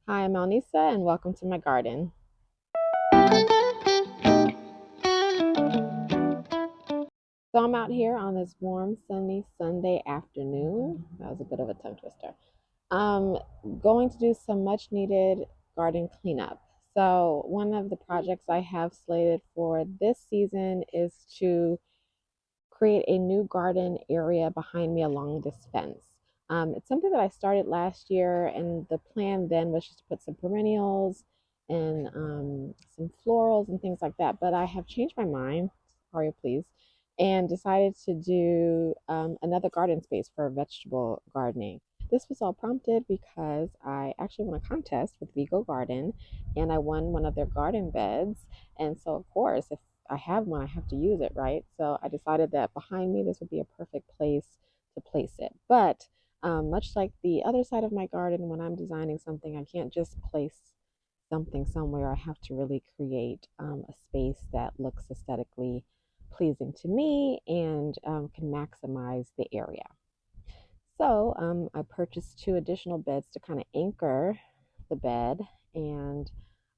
Hi, I'm Alnisa, and welcome to my garden. So I'm out here on this warm, sunny Sunday afternoon. That was a bit of a tongue twister. Um, Going to do some much needed garden cleanup. So one of the projects I have slated for this season is to create a new garden area behind me along this fence. It's something that I started last year, and the plan then was just to put some perennials and some florals and things like that. But I have changed my mind, sorry, please, and decided to do another garden space for vegetable gardening. This was all prompted because I actually won a contest with Vigo Garden and I won one of their garden beds. And so, of course, if I have one, I have to use it, right? So I decided that behind me, this would be a perfect place to place it. But much like the other side of my garden, when I'm designing something, I can't just place something somewhere. I have to really create a space that looks aesthetically pleasing to me and can maximize the area. So I purchased two additional beds to kind of anchor the bed, and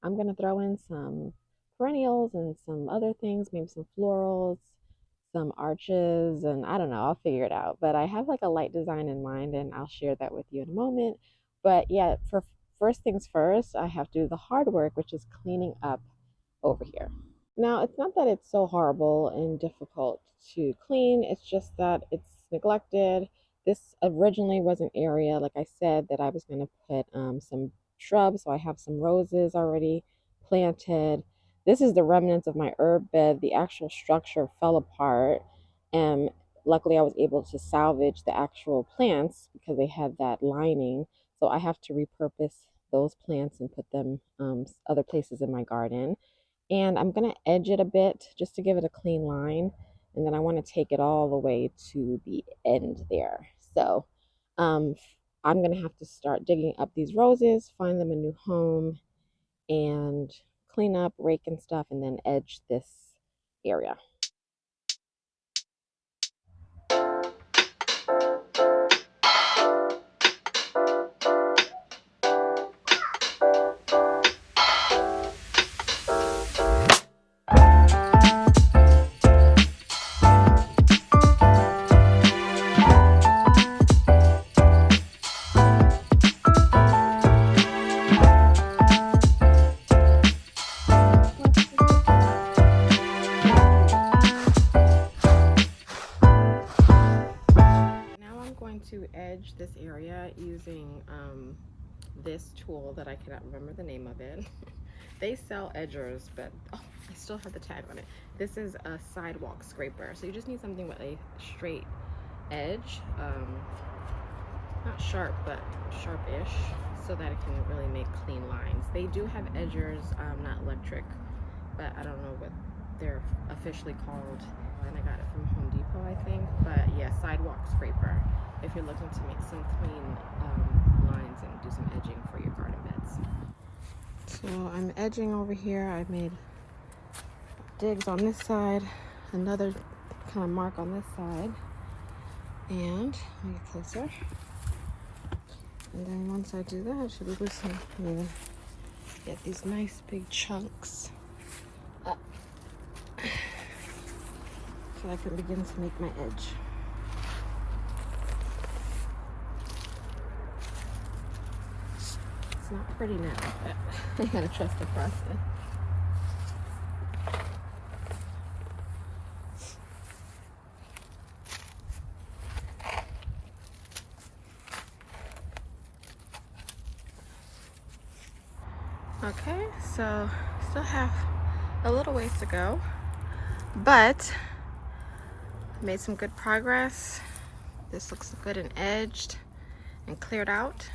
I'm going to throw in some perennials and some other things, maybe some florals, some arches, and I don't know, I'll figure it out. But I have like a light design in mind, and I'll share that with you in a moment. But yeah, for first things first, I have to do the hard work, which is cleaning up over here. Now, it's not that it's so horrible and difficult to clean, it's just that it's neglected. This originally was an area, like I said, that I was going to put some shrubs. So I have some roses already planted. This is the remnants of my herb bed. The actual structure fell apart. And luckily, I was able to salvage the actual plants because they had that lining. So I have to repurpose those plants and put them other places in my garden. And I'm going to edge it a bit just to give it a clean line. And then I want to take it all the way to the end there. So um, I'm going to have to start digging up these roses, find them a new home, and clean up, rake and stuff, and then edge this area. Now I'm going to edge this area using this tool that I cannot remember the name of it. They sell edgers, but oh, I still have the tag on it. This is a sidewalk scraper. So you just need something with a straight edge, not sharp, but sharp-ish, so that it can really make clean lines. They do have edgers, not electric, but I don't know what they're officially called. And I got it from Home Depot, I think. But yeah, sidewalk scraper, if you're looking to make some clean lines and do some edging for your garden beds. So I'm edging over here. I made digs on this side, another kind of mark on this side, and let me get closer. And then once I do that, I should be able to get these nice big chunks up so I can begin to make my edge. It's not pretty now, but I gotta trust the process. Okay, so still have a little ways to go, but made some good progress. This looks good and edged and cleared out.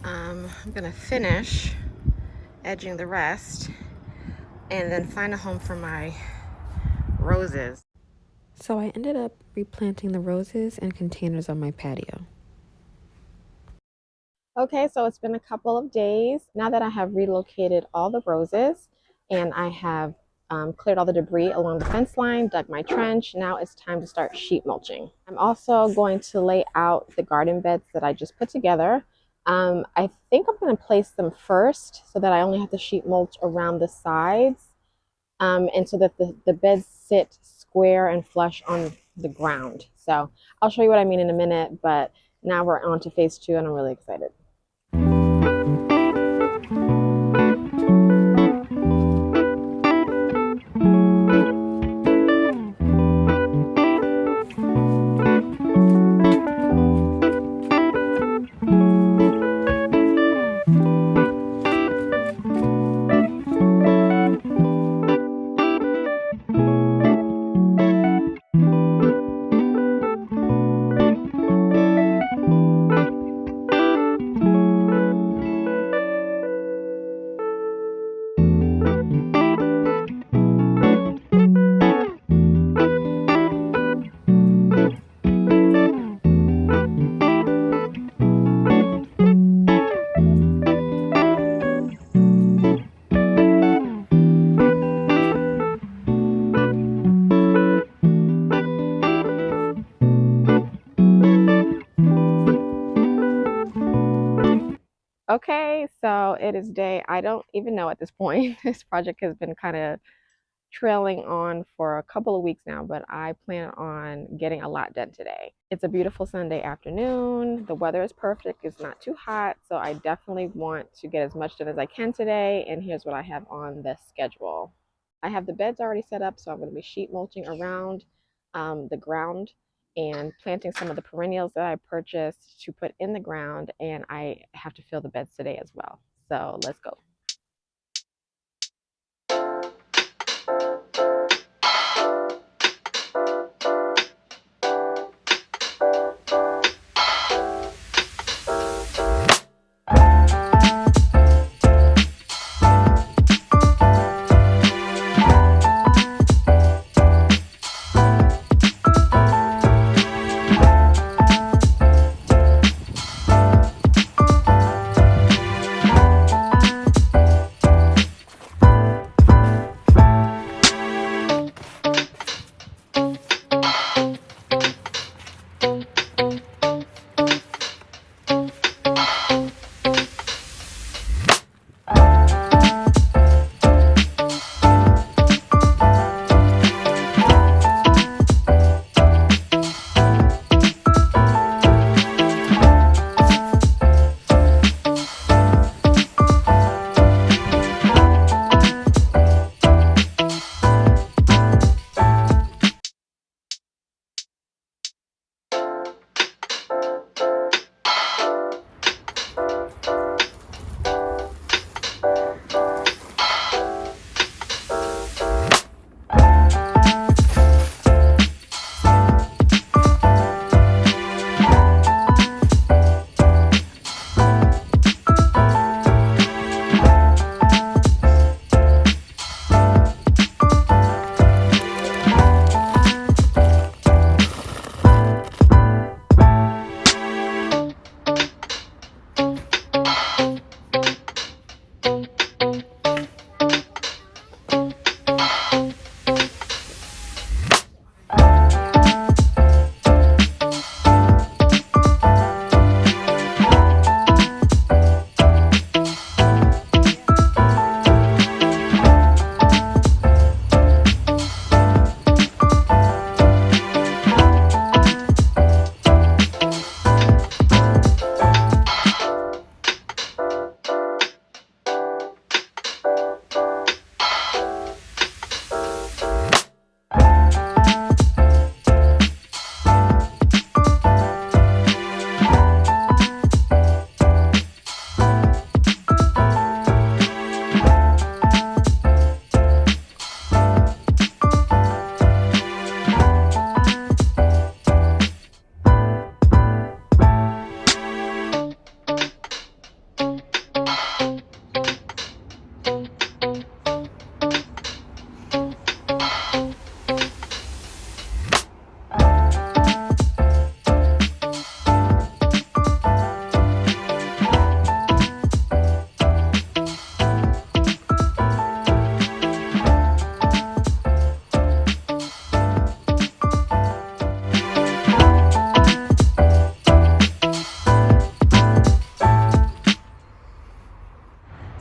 I'm gonna finish edging the rest and then find a home for my roses. So I ended up replanting the roses in containers on my patio. Okay, so it's been a couple of days now that I have relocated all the roses and I have cleared all the debris along the fence line, dug my trench. Now it's time to start sheet mulching. I'm also going to lay out the garden beds that I just put together. I think I'm going to place them first so that I only have to sheet mulch around the sides, and so that the beds sit square and flush on the ground. So I'll show you what I mean in a minute, but now we're on to phase two and I'm really excited. Okay, so it is day, I don't even know at this point. This project has been kind of trailing on for a couple of weeks now, but I plan on getting a lot done today. It's a beautiful Sunday afternoon. The weather is perfect. It's not too hot, so I definitely want to get as much done as I can today. And here's what I have on the schedule. I have the beds already set up, so I'm going to be sheet mulching around the ground and planting some of the perennials that I purchased to put in the ground, and I have to fill the beds today as well. So let's go.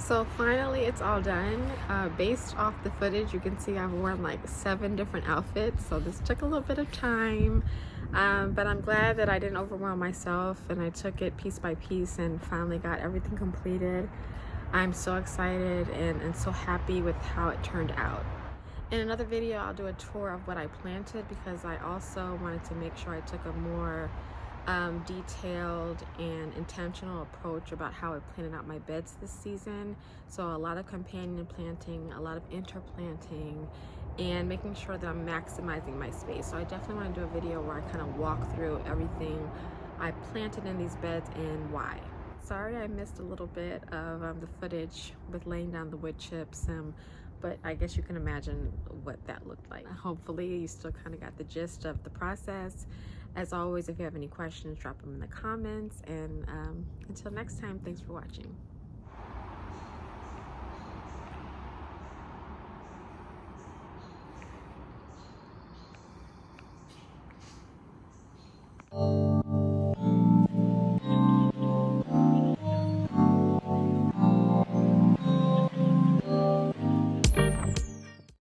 So finally it's all done. Based off the footage, you can see I've worn like 7 different outfits, so this took a little bit of time, but I'm glad that I didn't overwhelm myself and I took it piece by piece and finally got everything completed. I'm so excited and so happy with how it turned out. In another video, I'll do a tour of what I planted because I also wanted to make sure I took a more detailed and intentional approach about how I planted out my beds this season. So a lot of companion planting, a lot of interplanting, and making sure that I'm maximizing my space. So I definitely want to do a video where I kind of walk through everything I planted in these beds and why. Sorry I missed a little bit of the footage with laying down the wood chips, but I guess you can imagine what that looked like. Hopefully you still kind of got the gist of the process. As always, if you have any questions, drop them in the comments, and until next time, thanks for watching.